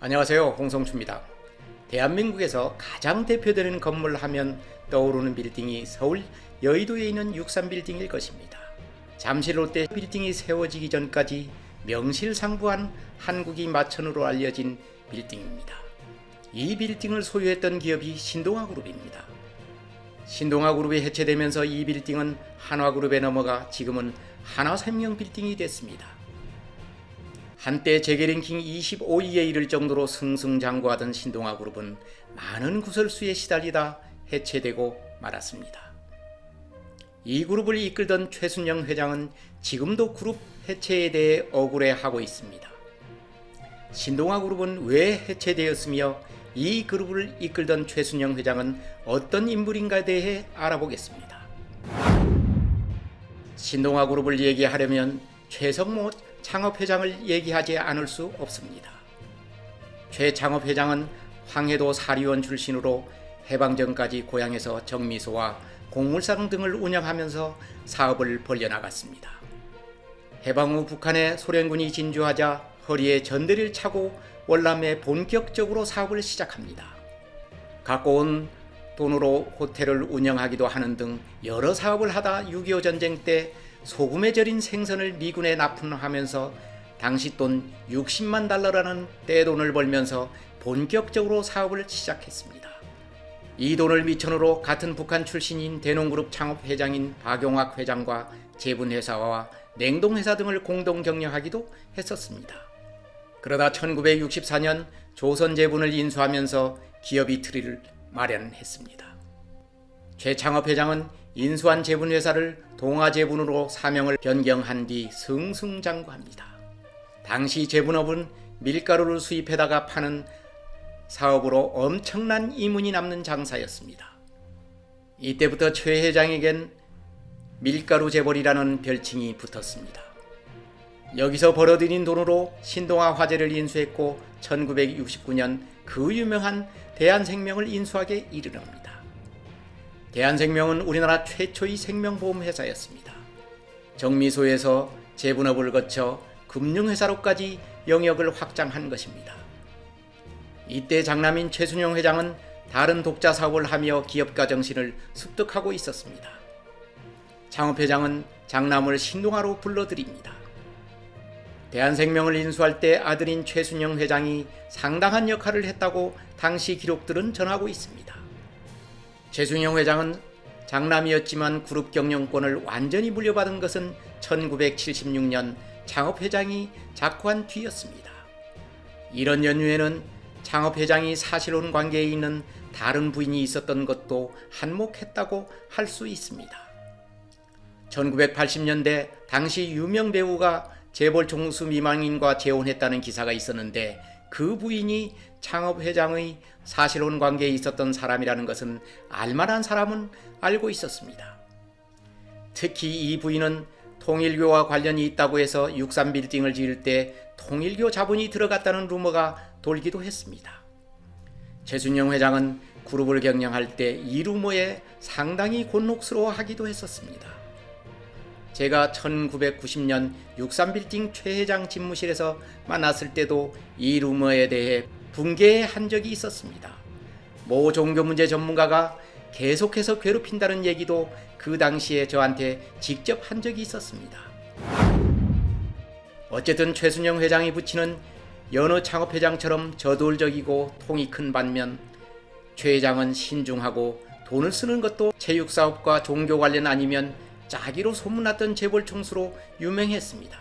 안녕하세요, 홍성추입니다. 대한민국에서 가장 대표되는 건물 하면 떠오르는 빌딩이 서울 여의도에 있는 63빌딩일 것입니다. 잠실 롯데 빌딩이 세워지기 전까지 명실상부한 한국이 마천으로 알려진 빌딩입니다. 이 빌딩을 소유했던 기업이 신동아그룹입니다. 신동아그룹이 해체되면서 이 빌딩은 한화그룹에 넘어가 지금은 한화생명빌딩이 됐습니다. 한때 재계랭킹 25위에 이를 정도로 승승장구하던 신동아그룹은 많은 구설수에 시달리다 해체되고 말았습니다. 이 그룹을 이끌던 최순영 회장은 지금도 그룹 해체에 대해 억울해하고 있습니다. 신동아그룹은 왜 해체되었으며 이 그룹을 이끌던 최순영 회장은 어떤 인물인가에 대해 알아보겠습니다. 신동아그룹을 얘기하려면 최성모 창업회장을 얘기하지 않을 수 없습니다. 최 창업회장은 황해도 사리원 출신으로 해방 전까지 고향에서 정미소와 곡물상 등을 운영하면서 사업을 벌려나갔습니다. 해방 후 북한에 소련군이 진주하자 허리에 전대를 차고 월남에 본격적으로 사업을 시작합니다. 갖고 온 돈으로 호텔을 운영하기도 하는 등 여러 사업을 하다 6.25 전쟁 때 소금에 절인 생선을 미군에 납품하면서 당시 돈 60만 달러라는 떼돈을 벌면서 본격적으로 사업을 시작했습니다. 이 돈을 미천으로 같은 북한 출신인 대농그룹 창업회장인 박용학 회장과 제분회사와 냉동회사 등을 공동 경영하기도 했었습니다. 그러다 1964년 조선제분을 인수하면서 기업 이트리를 마련했습니다. 최 창업회장은 인수한 제분회사를 동아제분으로 사명을 변경한 뒤 승승장구합니다. 당시 제분업은 밀가루를 수입해다가 파는 사업으로 엄청난 이문이 남는 장사였습니다. 이때부터 최 회장에겐 밀가루 재벌이라는 별칭이 붙었습니다. 여기서 벌어들인 돈으로 신동아 화재를 인수했고 1969년 그 유명한 대한생명을 인수하게 이르릅니다. 대한생명은 우리나라 최초의 생명보험회사였습니다. 정미소에서 제분업을 거쳐 금융회사로까지 영역을 확장한 것입니다. 이때 장남인 최순영 회장은 다른 독자 사업을 하며 기업가 정신을 습득하고 있었습니다. 창업회장은 장남을 신동아로 불러들입니다. 대한생명을 인수할 때 아들인 최순영 회장이 상당한 역할을 했다고 당시 기록들은 전하고 있습니다. 최순영 회장은 장남이었지만 그룹 경영권을 완전히 물려받은 것은 1976년 창업회장이 작고한 뒤였습니다. 이런 연유에는 창업회장이 사실혼 관계에 있는 다른 부인이 있었던 것도 한몫했다고 할 수 있습니다. 1980년대 당시 유명 배우가 재벌 총수 미망인과 재혼했다는 기사가 있었는데 그 부인이 창업회장의 사실혼 관계에 있었던 사람이라는 것은 알만한 사람은 알고 있었습니다. 특히 이 부인은 통일교와 관련이 있다고 해서 63빌딩을 지을 때 통일교 자본이 들어갔다는 루머가 돌기도 했습니다. 최순영 회장은 그룹을 경영할 때 이 루머에 상당히 곤혹스러워하기도 했었습니다. 제가 1990년 63빌딩 최 회장 집무실에서 만났을 때도 이 루머에 대해 분개한 적이 있었습니다. 모 종교문제 전문가가 계속해서 괴롭힌다는 얘기도 그 당시에 저한테 직접 한 적이 있었습니다. 어쨌든 최순영 회장이 붙이는 여느 창업회장처럼 저돌적이고 통이 큰 반면 최 회장은 신중하고 돈을 쓰는 것도 체육사업과 종교 관련 아니면 짜기로 소문났던 재벌 총수로 유명했습니다.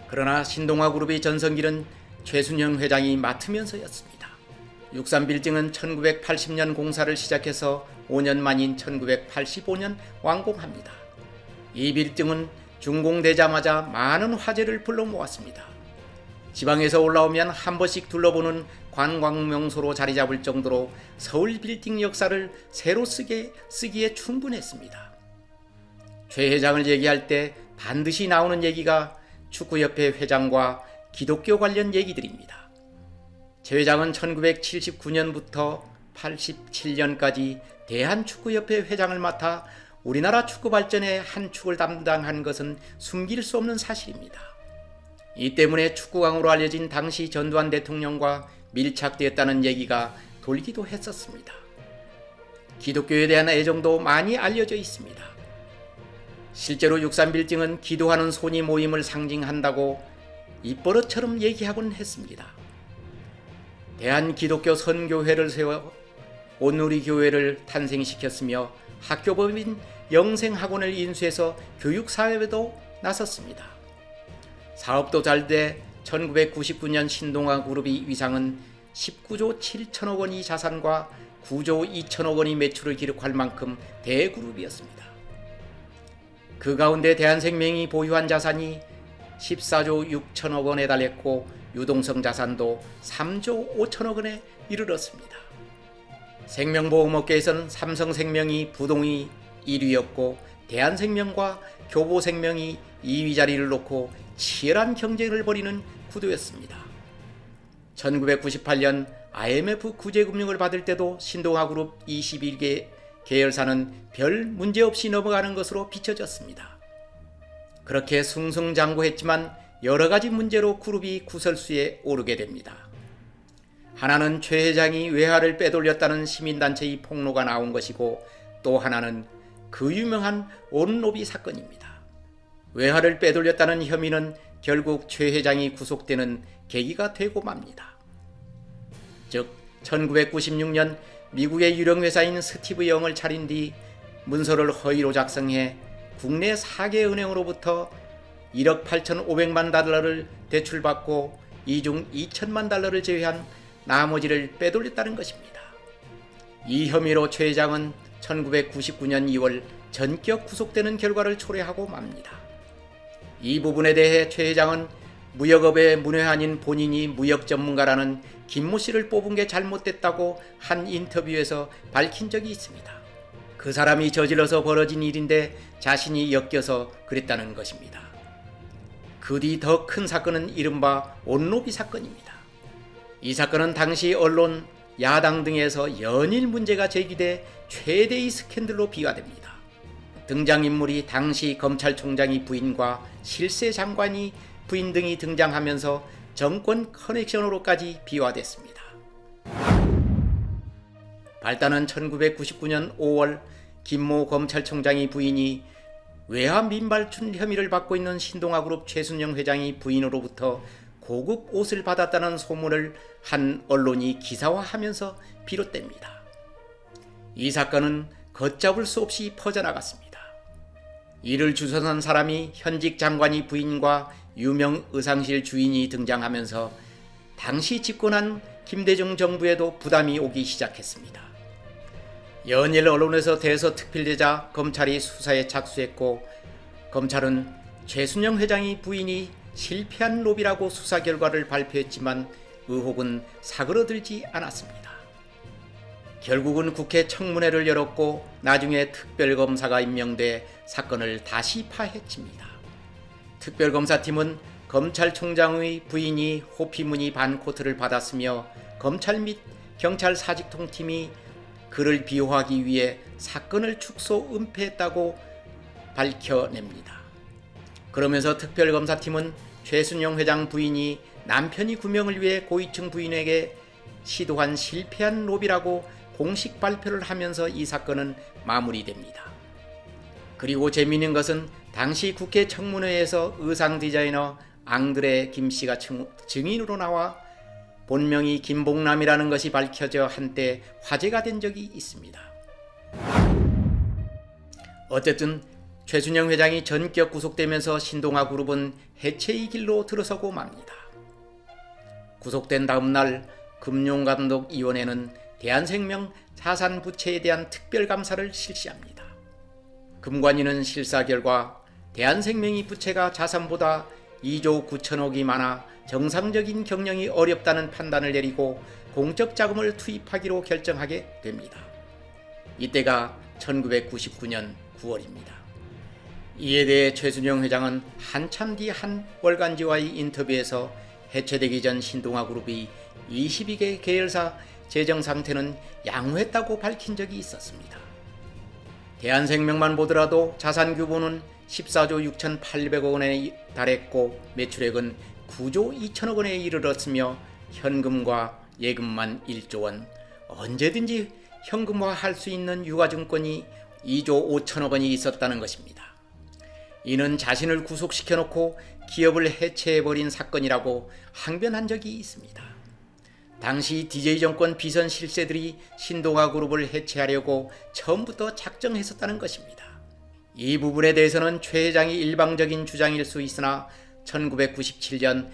그러나 신동아그룹의 전성기는 최순영 회장이 맡으면서였습니다. 63빌딩은 1980년 공사를 시작해서 5년 만인 1985년 완공합니다. 이 빌딩은 준공되자마자 많은 화제를 불러 모았습니다. 지방에서 올라오면 한 번씩 둘러보는 관광명소로 자리 잡을 정도로 서울 빌딩 역사를 새로 쓰기에 충분했습니다. 최 회장을 얘기할 때 반드시 나오는 얘기가 축구협회 회장과 기독교 관련 얘기들입니다. 최 회장은 1979년부터 87년까지 대한축구협회 회장을 맡아 우리나라 축구 발전의 한 축을 담당한 것은 숨길 수 없는 사실입니다. 이 때문에 축구광으로 알려진 당시 전두환 대통령과 밀착되었다는 얘기가 돌기도 했었습니다. 기독교에 대한 애정도 많이 알려져 있습니다. 실제로 63빌딩은 기도하는 손이 모임을 상징한다고 입버릇처럼 얘기하곤 했습니다. 대한기독교 선교회를 세워 온누리교회를 탄생시켰으며 학교법인 영생학원을 인수해서 교육사업에도 나섰습니다. 사업도 잘 돼 1999년 신동아 그룹의 위상은 19조 7천억 원의 자산과 9조 2천억 원의 매출을 기록할 만큼 대그룹이었습니다. 그 가운데 대한생명이 보유한 자산이 14조 6천억 원에 달했고 유동성 자산도 3조 5천억 원에 이르렀습니다. 생명보험업계에서는 삼성생명이 부동의 1위였고 대한생명과 교보생명이 2위 자리를 놓고 치열한 경쟁을 벌이는 구도였습니다. 1998년 IMF 구제금융을 받을 때도 신동아그룹 21개 계열사는 별 문제없이 넘어가는 것으로 비춰졌습니다. 그렇게 승승장구했지만 여러가지 문제로 그룹이 구설수에 오르게 됩니다. 하나는 최 회장이 외화를 빼돌렸다는 시민단체의 폭로가 나온 것이고, 또 하나는 그 유명한 온로비 사건입니다. 외화를 빼돌렸다는 혐의는 결국 최 회장이 구속되는 계기가 되고 맙니다. 즉 1996년 미국의 유령 회사인 스티브 영을 차린 뒤 문서를 허위로 작성해 국내 4개 은행으로부터 1억 8,500만 달러를 대출받고 이 중 2천만 달러를 제외한 나머지를 빼돌렸다는 것입니다. 이 혐의로 최 회장은 1999년 2월 전격 구속되는 결과를 초래하고 맙니다. 이 부분에 대해 최 회장은 무역업의 문외한인 본인이 무역 전문가라는 김모 씨를 뽑은 게 잘못됐다고 한 인터뷰에서 밝힌 적이 있습니다. 그 사람이 저질러서 벌어진 일인데 자신이 엮여서 그랬다는 것입니다. 그 뒤 더 큰 사건은 이른바 온로비 사건입니다. 이 사건은 당시 언론, 야당 등에서 연일 문제가 제기돼 최대의 스캔들로 비화됩니다. 등장인물이 당시 검찰총장의 부인과 실세 장관이 부인 등이 등장하면서 정권 커넥션으로까지 비화됐습니다. 발단은 1999년 5월 김모 검찰총장의 부인이 외화 민발춘 혐의를 받고 있는 신동아그룹 최순영 회장의 부인으로부터 고급 옷을 받았다는 소문을 한 언론이 기사화하면서 비롯됩니다. 이 사건은 걷잡을 수 없이 퍼져나갔습니다. 이를 주선한 사람이 현직 장관의 부인과 유명 의상실 주인이 등장하면서 당시 집권한 김대중 정부에도 부담이 오기 시작했습니다. 연일 언론에서 대서특필되자 검찰이 수사에 착수했고, 검찰은 최순영 회장의 부인이 실패한 로비라고 수사 결과를 발표했지만 의혹은 사그러들지 않았습니다. 결국은 국회 청문회를 열었고 나중에 특별검사가 임명돼 사건을 다시 파헤칩니다. 특별검사팀은 검찰총장의 부인이 호피무늬 반코트를 받았으며 검찰 및 경찰 사직통팀이 그를 비호하기 위해 사건을 축소 은폐했다고 밝혀냅니다. 그러면서 특별검사팀은 최순영 회장 부인이 남편이 구명을 위해 고위층 부인에게 시도한 실패한 로비라고 공식 발표를 하면서 이 사건은 마무리됩니다. 그리고 재미있는 것은 당시 국회 청문회에서 의상 디자이너 앙드레 김씨가 증인으로 나와 본명이 김봉남이라는 것이 밝혀져 한때 화제가 된 적이 있습니다. 어쨌든 최순영 회장이 전격 구속되면서 신동아그룹은 해체의 길로 들어서고 맙니다. 구속된 다음 날 금융감독위원회는 대한생명 자산부채에 대한 특별감사를 실시합니다. 금관위는 실사 결과 대한생명의 부채가 자산보다 2조 9천억이 많아 정상적인 경영이 어렵다는 판단을 내리고 공적 자금을 투입하기로 결정하게 됩니다. 이때가 1999년 9월입니다. 이에 대해 최순영 회장은 한참 뒤 한 월간지와의 인터뷰에서 해체되기 전 신동아그룹의 22개 계열사 재정 상태는 양호했다고 밝힌 적이 있었습니다. 대한생명만 보더라도 자산 규모는 14조 6,800억 원에 달했고 매출액은 9조 2천억 원에 이르렀으며 현금과 예금만 1조 원, 언제든지 현금화할 수 있는 유가증권이 2조 5천억 원이 있었다는 것입니다. 이는 자신을 구속시켜놓고 기업을 해체해버린 사건이라고 항변한 적이 있습니다. 당시 DJ 정권 비선 실세들이 신동아 그룹을 해체하려고 처음부터 작정했었다는 것입니다. 이 부분에 대해서는 최 회장이 일방적인 주장일 수 있으나 1997년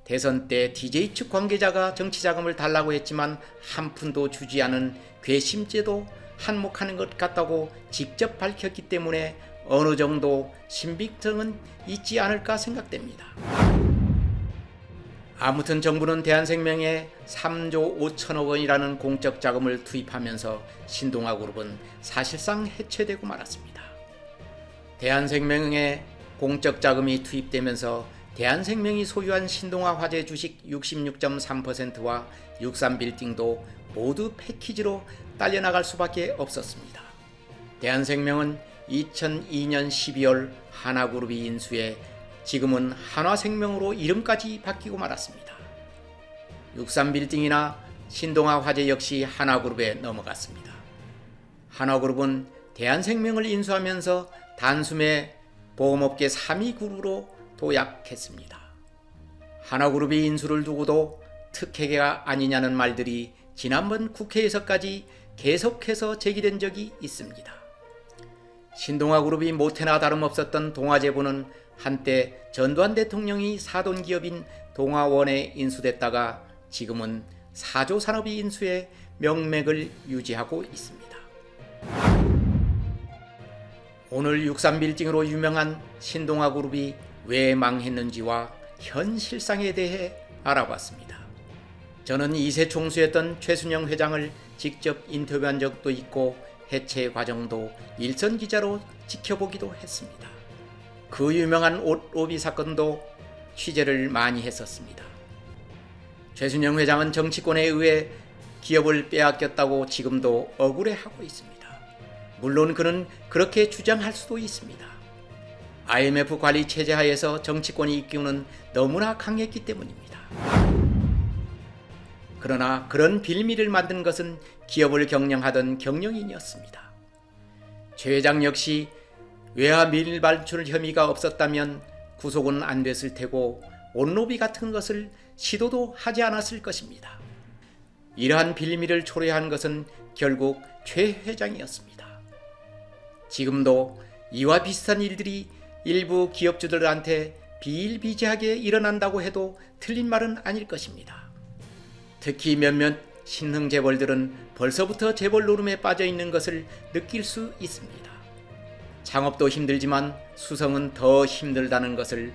대선 때 DJ 측 관계자가 정치자금을 달라고 했지만 한 푼도 주지 않은 괘씸죄도 한몫하는 것 같다고 직접 밝혔기 때문에 어느 정도 신빙성은 있지 않을까 생각됩니다. 아무튼 정부는 대한생명에 3조 5천억 원이라는 공적 자금을 투입하면서 신동아 그룹은 사실상 해체되고 말았습니다. 대한생명에 공적 자금이 투입되면서 대한생명이 소유한 신동아 화재 주식 66.3%와 63빌딩도 모두 패키지로 딸려나갈 수밖에 없었습니다. 대한생명은 2002년 12월 하나그룹이 인수해 지금은 한화생명으로 이름까지 바뀌고 말았습니다. 63빌딩이나 신동아 화재 역시 한화그룹에 넘어갔습니다. 한화그룹은 대한생명을 인수하면서 단숨에 보험업계 3위 그룹으로 도약했습니다. 한화그룹이 인수를 두고도 특혜가 아니냐는 말들이 지난번 국회에서까지 계속해서 제기된 적이 있습니다. 신동아그룹이 못해나 다름없었던 동아제보는 한때 전두환 대통령이 사돈 기업인 동아원에 인수됐다가 지금은 사조 산업이 인수해 명맥을 유지하고 있습니다. 오늘 63빌딩으로 유명한 신동아그룹이 왜 망했는지와 현 실상에 대해 알아봤습니다. 저는 2세 총수였던 최순영 회장을 직접 인터뷰한 적도 있고 해체 과정도 일선 기자로 지켜보기도 했습니다. 그 유명한 옷 로비 사건도 취재를 많이 했었습니다. 최순영 회장은 정치권에 의해 기업을 빼앗겼다고 지금도 억울해하고 있습니다. 물론 그는 그렇게 주장할 수도 있습니다. IMF 관리 체제 하에서 정치권이 이끄는 너무나 강했기 때문입니다. 그러나 그런 빌미를 만든 것은 기업을 경영하던 경영인이었습니다. 최 회장 역시 외화 밀반출 혐의가 없었다면 구속은 안 됐을 테고 옷로비 같은 것을 시도도 하지 않았을 것입니다. 이러한 빌미를 초래한 것은 결국 최 회장이었습니다. 지금도 이와 비슷한 일들이 일부 기업주들한테 비일비재하게 일어난다고 해도 틀린 말은 아닐 것입니다. 특히 몇몇 신흥 재벌들은 벌써부터 재벌 노름에 빠져 있는 것을 느낄 수 있습니다. 창업도 힘들지만 수성은 더 힘들다는 것을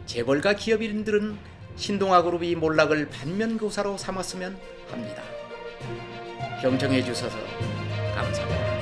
재벌가 기업인들은 신동아그룹이 몰락을 반면교사로 삼았으면 합니다. 경청해 주셔서 감사합니다.